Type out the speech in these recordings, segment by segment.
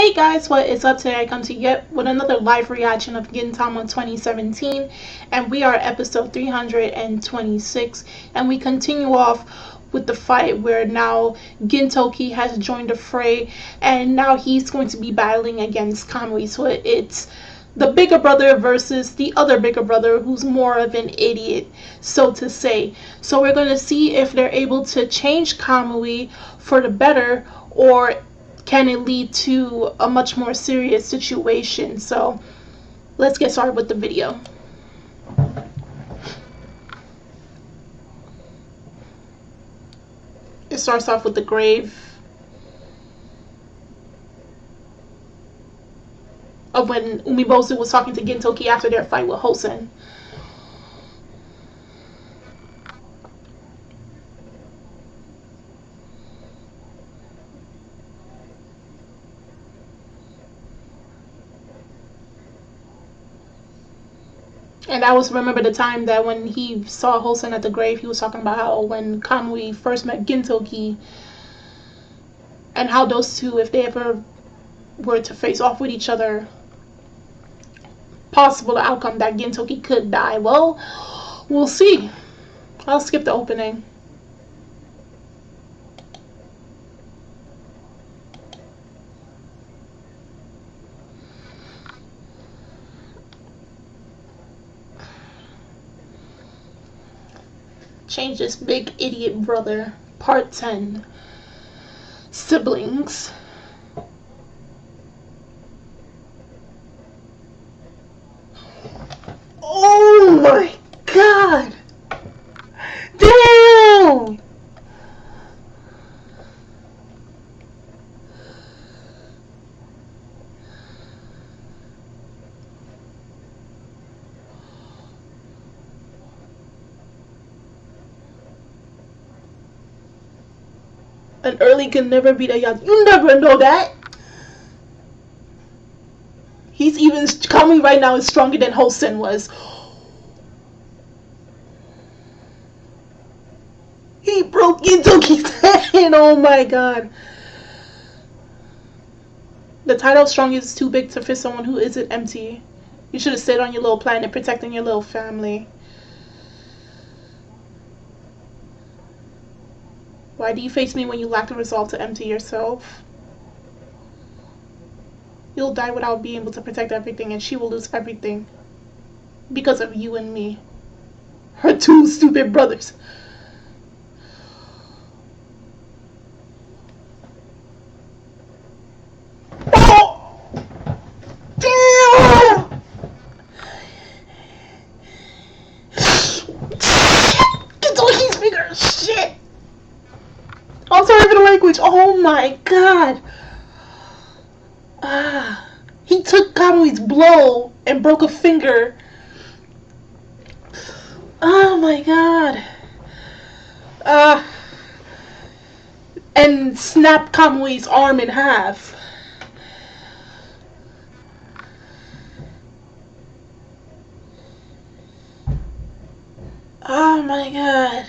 Hey guys, what is up? Today I come to you yet with another live reaction of Gintama 2017, and we are at episode 326, and we continue off with the fight where now Gintoki has joined the fray, and now he's going to be battling against Kamui. So it's the bigger brother versus the other bigger brother who's more of an idiot, so to say. So we're going to see if they're able to change Kamui for the better, or can it lead to a much more serious situation. So let's get started with the video. It starts off with the grave of when Umibozu was talking to Gintoki after their fight with Hosen. And I was remember the time that when he saw Hosen at the grave, he was talking about how when Kamui first met Gintoki, and how those two, if they ever were to face off with each other, possible outcome that Gintoki could die. Well, we'll see. I'll skip the opening. Change this big idiot brother. Part 10. Siblings. Oh my god! Damn! An early can never beat a young. You never know that. He's even coming right now is stronger than Hosen was. He broke Gintoki's head. Oh my god. The title strong is too big to fit someone who isn't empty. You should have stayed on your little planet protecting your little family. Why do you face me when you lack the resolve to empty yourself? You'll die without being able to protect everything, and she will lose everything. Because of you and me. Her two stupid brothers. Oh! Damn! Gintoki's finger! Shit! I'm sorry for the language. Oh my god! He took Kamui's blow and broke a finger. Oh my god. And snapped Kamui's arm in half. Oh my god.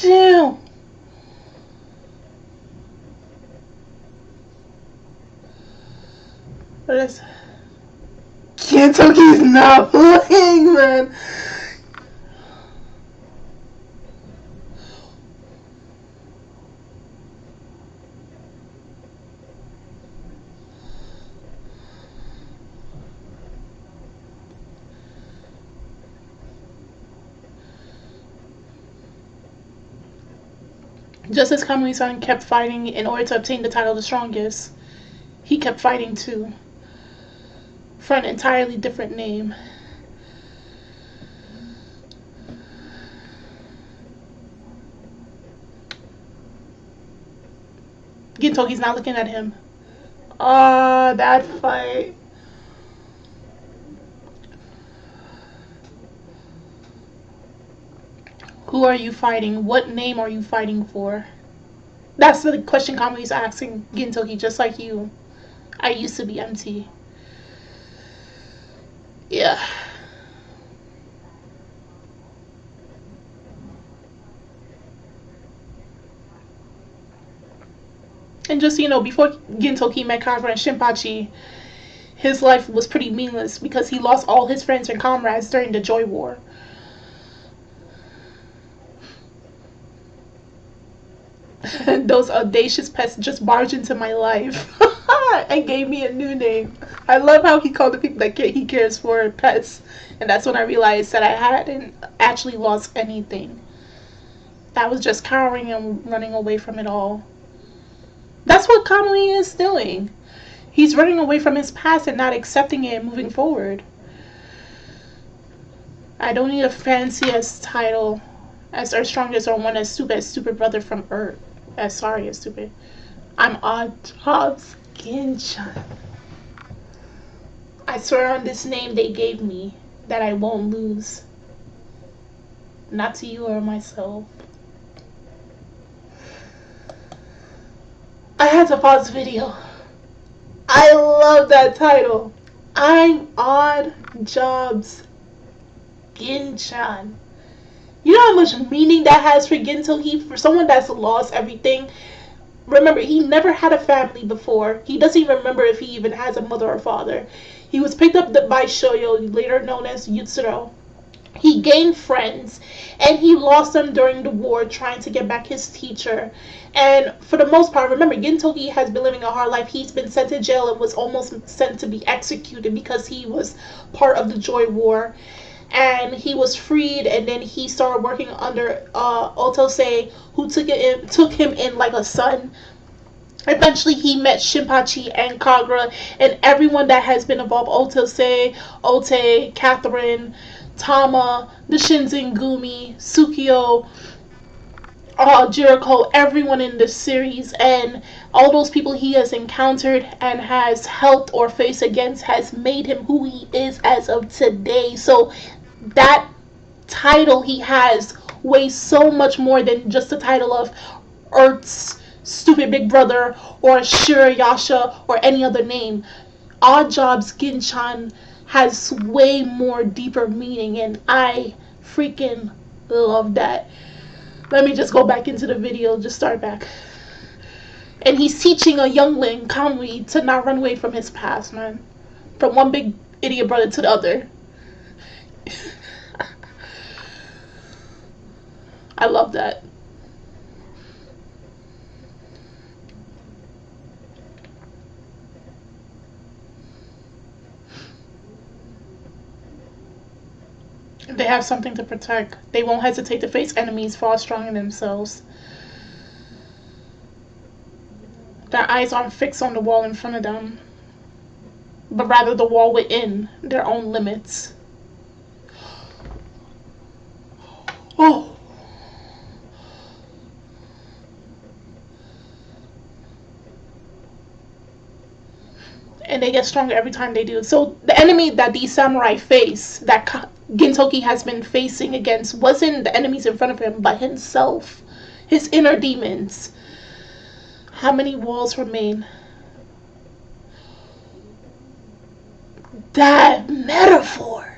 Damn. What is... Gintoki's not playing, man. Just as Kamui-san kept fighting in order to obtain the title of the strongest, he kept fighting too. For an entirely different name. Gintoki's not looking at him. Ah, that fight. Who are you fighting? What name are you fighting for? That's the question Kami's asking Gintoki, just like you. I used to be MT. Yeah. And just, before Gintoki met Kagura and Shinpachi, his life was pretty meaningless because he lost all his friends and comrades during the Joy War. And those audacious pests just barged into my life and gave me a new name. I love how he called the people that he cares for pets. And that's when I realized that I hadn't actually lost anything. I was just cowering and running away from it all. That's what Kamui is doing. He's running away from his past and not accepting it and moving forward. I don't need a fanciest title as Earth's strongest or one as stupid brother from Earth. As sorry as stupid. I'm Odd Jobs Ginchan. I swear on this name they gave me that I won't lose. Not to you or myself. I had to pause the video. I love that title. I'm Odd Jobs Ginchan. You know how much meaning that has for Gintoki? For someone that's lost everything. Remember, he never had a family before. He doesn't even remember if he even has a mother or father. He was picked up by Shoyo, later known as Yutsuro. He gained friends, and he lost them during the war trying to get back his teacher. And for the most part, remember, Gintoki has been living a hard life. He's been sent to jail and was almost sent to be executed because he was part of the Joy War. And he was freed, and then he started working under Otose, who took him in like a son. Eventually, he met Shinpachi and Kagura and everyone that has been involved: Otose, Ote, Catherine, Tama, the Shinzengumi, Tsukio, Jericho, everyone in this series, and all those people he has encountered and has helped or faced against has made him who he is as of today. So that title he has weighs so much more than just the title of Earth's stupid big brother or Shirayasha or any other name. Odd Jobs Ginchan has way more deeper meaning, and I freaking love that. Let me just go back into the video, just start back. And he's teaching a youngling, Kamui, to not run away from his past, man. From one big idiot brother to the other. I love that. If they have something to protect, they won't hesitate to face enemies far stronger than themselves. Their eyes aren't fixed on the wall in front of them, but rather the wall within their own limits. Oh! And they get stronger every time they do. So the enemy that these samurai face, that Gintoki has been facing against, wasn't the enemies in front of him, but himself, his inner demons. How many walls remain? That metaphor.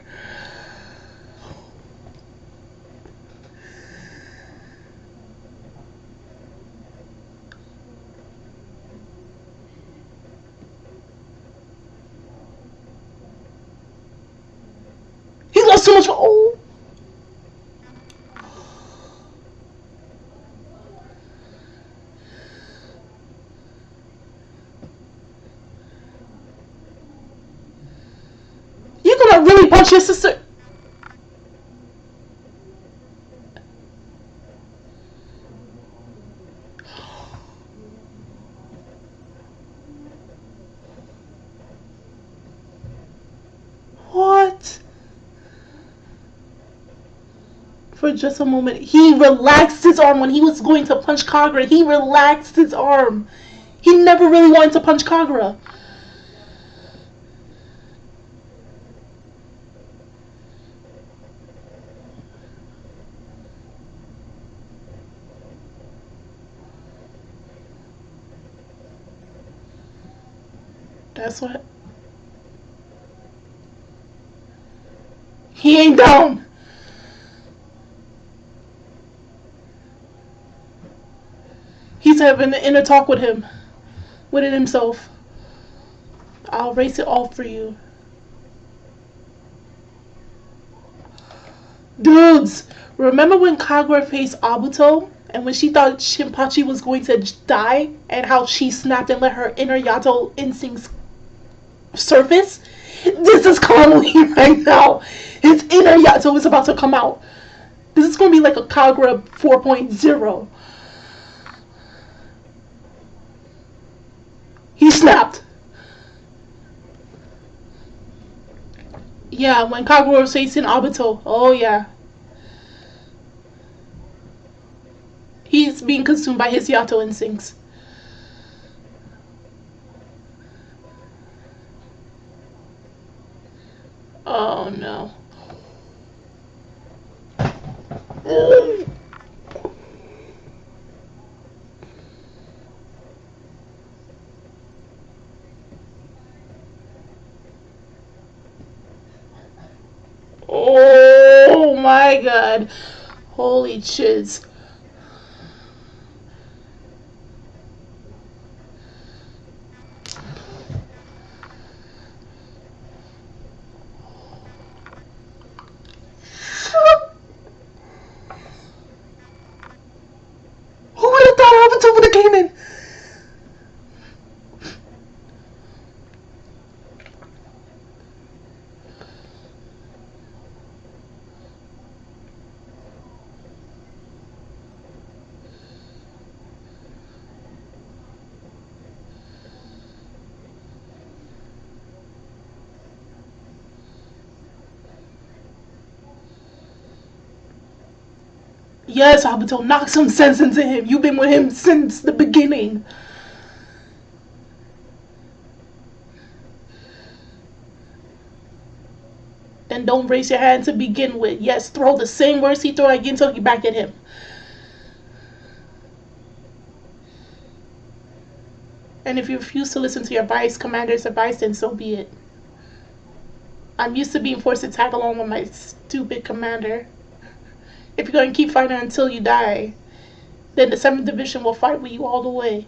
He lost so much. Oh. You're gonna really punch your sister? What? For just a moment, he relaxed his arm when he was going to punch Kagura. He relaxed his arm. He never really wanted to punch Kagura. That's what. He ain't down. He's having an inner talk with him, within himself. I'll erase it all for you. Dudes, remember when Kagura faced Abuto? And when she thought Shinpachi was going to die? And how she snapped and let her inner Yato instincts surface? This is Kamui right now. His inner Yato is about to come out. This is going to be like a Kagura 4.0. He snapped. Yeah, when Kagura was facing Abuto. Oh, yeah. He's being consumed by his Yato instincts. Oh, no. Oh, my God. Holy chiz. Who would have thought Abuto would have came in? Yes, Abuto, knock some sense into him. You've been with him since the beginning. Then don't raise your hand to begin with. Yes, throw the same words he threw at Gintoki back at him. And if you refuse to listen to your vice commander's advice, then so be it. I'm used to being forced to tag along with my stupid commander. If you're going to keep fighting until you die, then the 7th Division will fight with you all the way.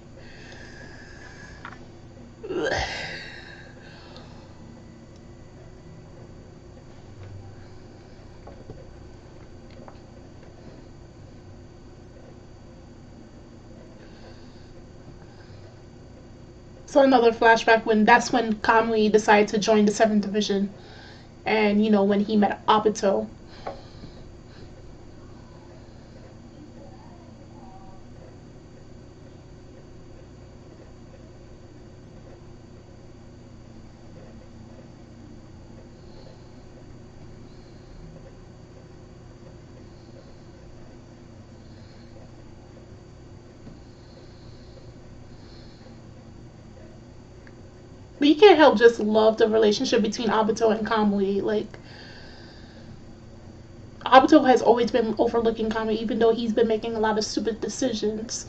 So another flashback when that's when Kamui decided to join the 7th Division. And, you know, when he met Obito. But you can't help just love the relationship between Obito and Kamui. Like, Obito has always been overlooking Kamui, even though he's been making a lot of stupid decisions.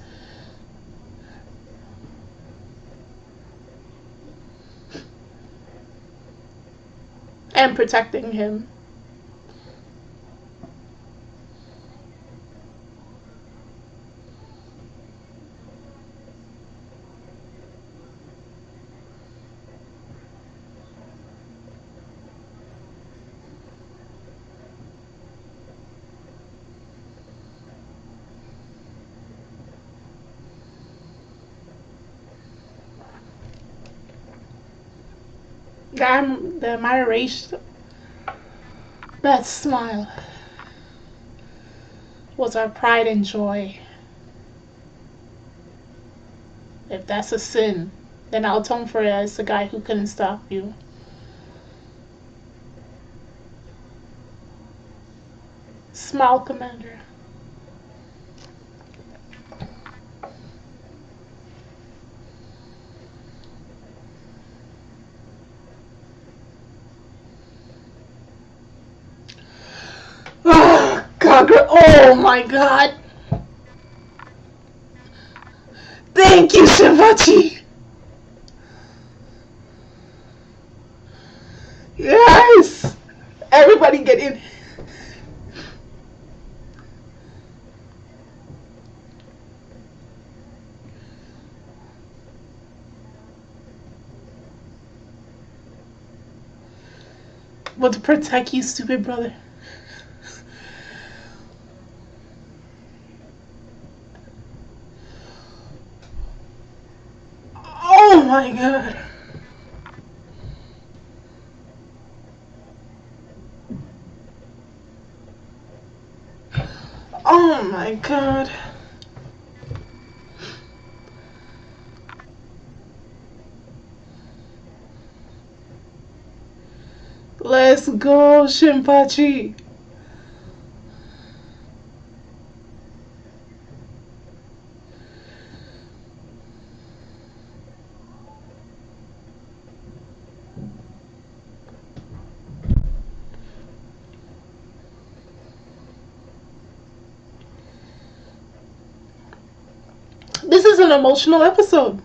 And protecting him. The admiration, that smile was our pride and joy. If that's a sin, then I'll atone for it as the guy who couldn't stop you. Smile, Commander. Kagura, oh my god. Thank you, Shivachi. Yes! Everybody get in. Well, to protect you, stupid brother. Oh my god. Oh my god. Let's go, Shinpachi. This is an emotional episode.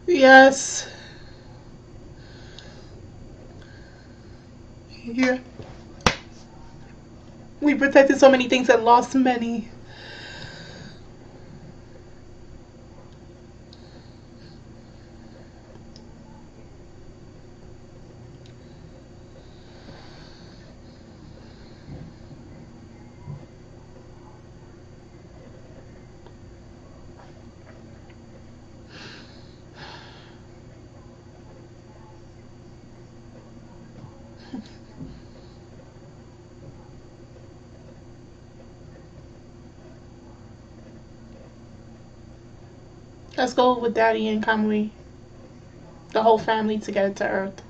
Yes. Yeah. We protected so many things and lost many. Let's go with Daddy and Kamui. The whole family together to Earth.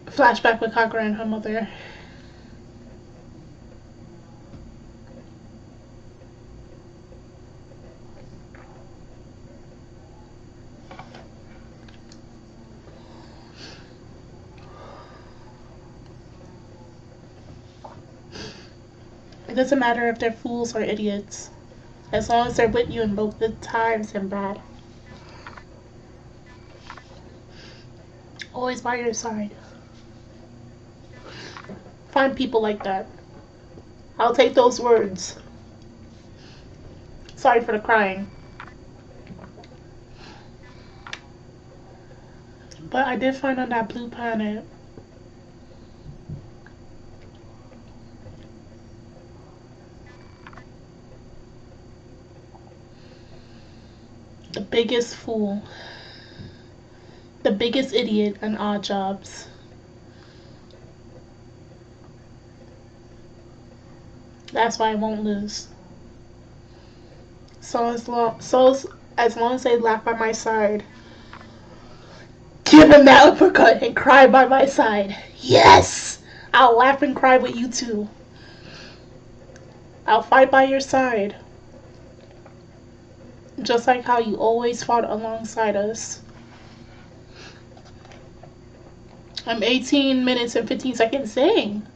Flashback with Kakura and her mother. It doesn't matter if they're fools or idiots. As long as they're with you in both good times and bad. Always by your side. Find people like that. I'll take those words. Sorry for the crying. But I did find on that blue planet the biggest fool, the biggest idiot in odd jobs. That's why I won't lose. So as long as they laugh by my side, give him that uppercut and cry by my side. Yes! I'll laugh and cry with you too. I'll fight by your side. Just like how you always fought alongside us. I'm 18 minutes and 15 seconds in.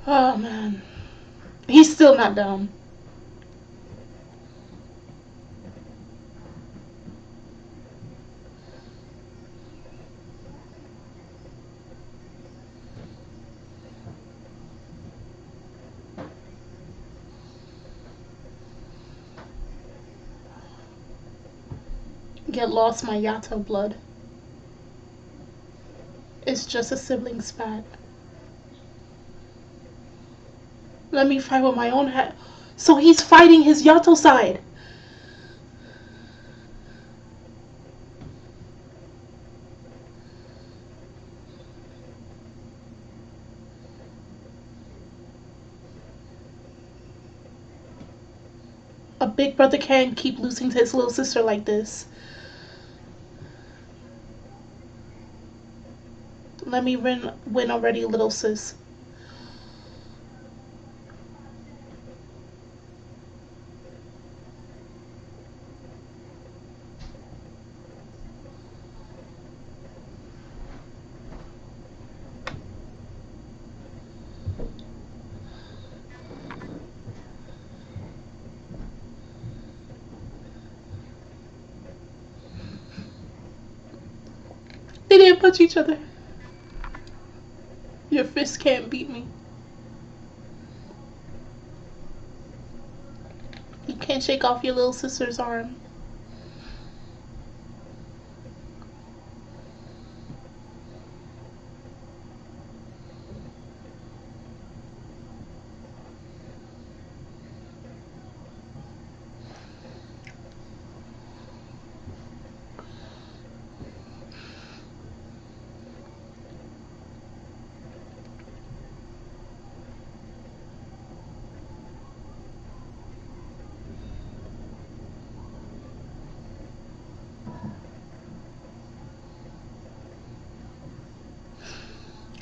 Oh man. He's still not down. Get lost my Yato blood. It's just a sibling spat. Let me fight with my own head. So he's fighting his Yato side. A big brother can't keep losing to his little sister like this. Let me win already, little sis. They didn't punch each other. Your fist can't beat me. You can't shake off your little sister's arm.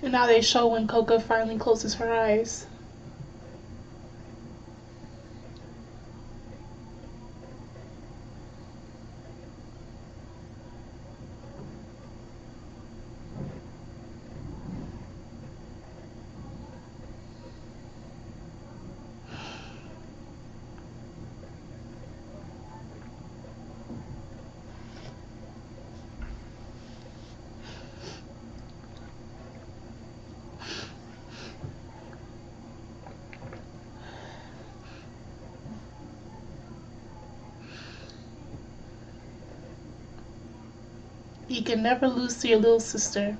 And now they show when Coca finally closes her eyes. You can never lose to your little sister.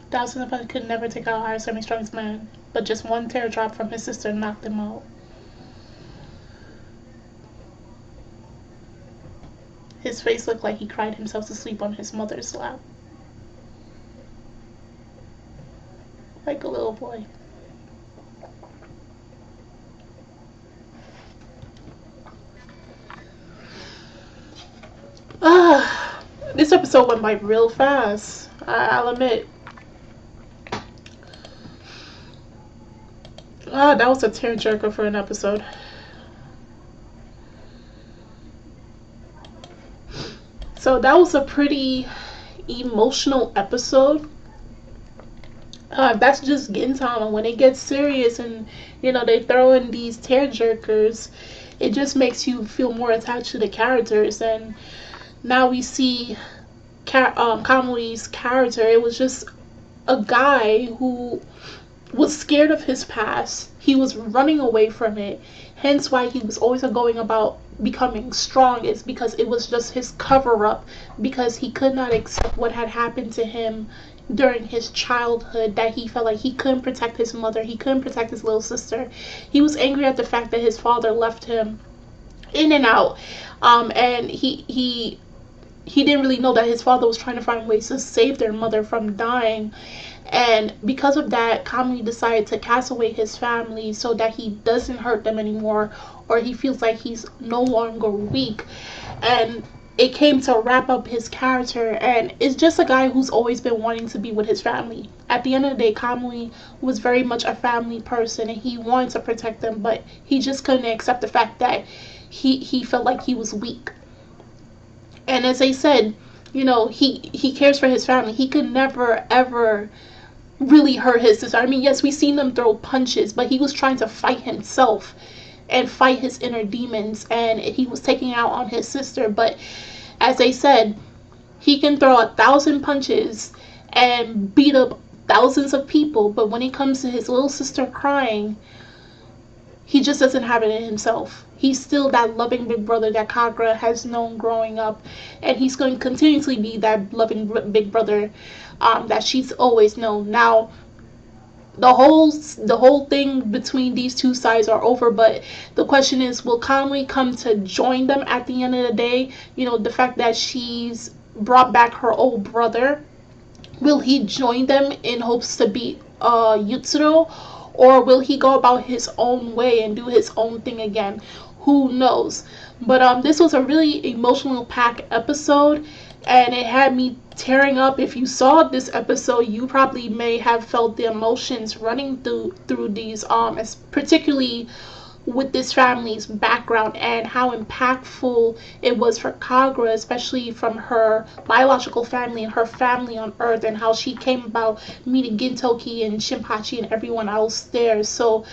Thousand of us could never take out our semi-strongest man, but just one teardrop from his sister knocked him out. His face looked like he cried himself to sleep on his mother's lap. Like a little boy. This episode went by real fast. I'll admit. That was a tearjerker for an episode. So that was a pretty emotional episode. That's just Gintama. When it gets serious and they throw in these tearjerkers, it just makes you feel more attached to the characters. And now we see Kamui's character. It was just a guy who was scared of his past. He was running away from it. Hence why he was always going about becoming strong, is because it was just his cover up, because he could not accept what had happened to him during his childhood, that he felt like he couldn't protect his mother, he couldn't protect his little sister. He was angry at the fact that his father left him in and out, and he didn't really know that his father was trying to find ways to save their mother from dying. And because of that, Kamui decided to cast away his family so that he doesn't hurt them anymore, or he feels like he's no longer weak. And it came to wrap up his character, and it's just a guy who's always been wanting to be with his family. At the end of the day, Kamui was very much a family person, and he wanted to protect them, but he just couldn't accept the fact that he felt like he was weak. And as I said, he cares for his family. He could never ever really hurt his sister. I mean, yes, we've seen them throw punches, but he was trying to fight himself and fight his inner demons, and he was taking out on his sister. But as I said, he can throw 1,000 punches and beat up thousands of people, but when it comes to his little sister crying, he just doesn't have it in himself. He's still that loving big brother that Kagura has known growing up, and he's going to continuously be that loving big brother that she's always known. Now, the whole thing between these two sides are over, but the question is, will Conway come to join them at the end of the day? The fact that she's brought back her old brother, will he join them in hopes to beat Yutsuro, or will he go about his own way and do his own thing again? Who knows? But this was a really emotional packed episode, and it had me tearing up. If you saw this episode, you probably may have felt the emotions running through these particularly with this family's background and how impactful it was for Kagura, especially from her biological family and her family on Earth, and how she came about meeting Gintoki and Shinpachi and everyone else there. So,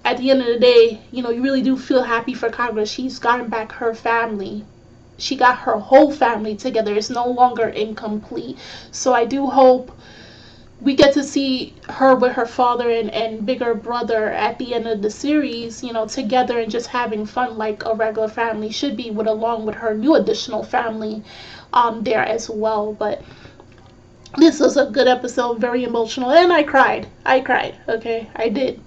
at the end of the day, you really do feel happy for Kagura. She's gotten back her family. She got her whole family together. It's no longer incomplete. So I do hope we get to see her with her father and bigger brother at the end of the series, together and just having fun like a regular family should be, along with her new additional family there as well. But this was a good episode, very emotional, and I cried. Okay, I did.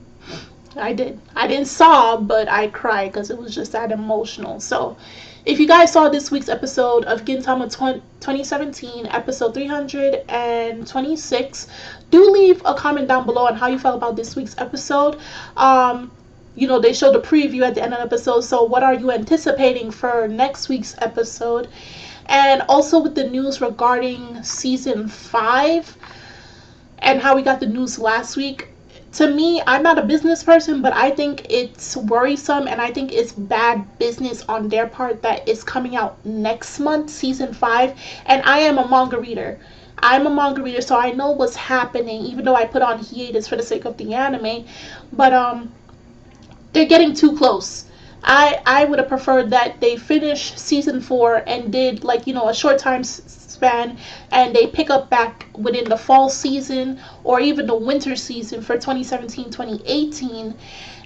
I didn't sob, but I cried because it was just that emotional. So, if you guys saw this week's episode of Gintama 2017, episode 326, do leave a comment down below on how you felt about this week's episode. They showed a preview at the end of the episode, so what are you anticipating for next week's episode? And also with the news regarding season 5 and how we got the news last week. To me, I'm not a business person, but I think it's worrisome and I think it's bad business on their part that it's coming out next month, season 5. And I am a manga reader. So I know what's happening, even though I put on hiatus for the sake of the anime. But they're getting too close. I would have preferred that they finish season 4 and did a short time span, and they pick up back within the fall season or even the winter season for 2017-2018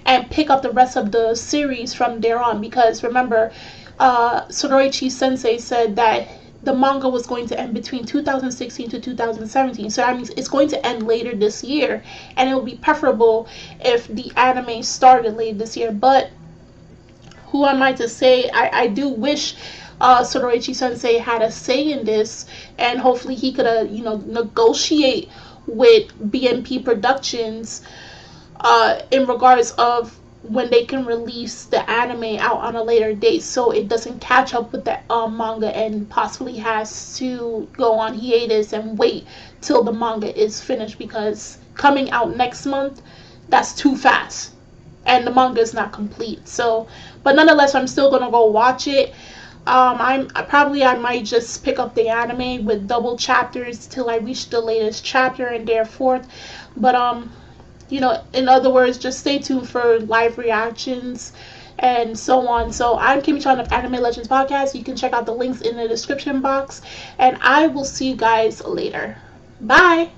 and pick up the rest of the series from there on. Because remember, Soroichi Sensei said that the manga was going to end between 2016 to 2017, so that means it's going to end later this year, and it would be preferable if the anime started later this year. But who am I to say? I do wish Soroichi Sensei had a say in this, and hopefully he could negotiate with BMP Productions in regards of when they can release the anime out on a later date, so it doesn't catch up with the manga and possibly has to go on hiatus and wait till the manga is finished, because coming out next month, that's too fast and the manga is not complete. So, but nonetheless, I'm still gonna go watch it. I might just pick up the anime with double chapters till I reach the latest chapter and therefore. But in other words, just stay tuned for live reactions and so on. So I'm Kimmy-chan of Anime Legends Podcast. You can check out the links in the description box, and I will see you guys later. Bye.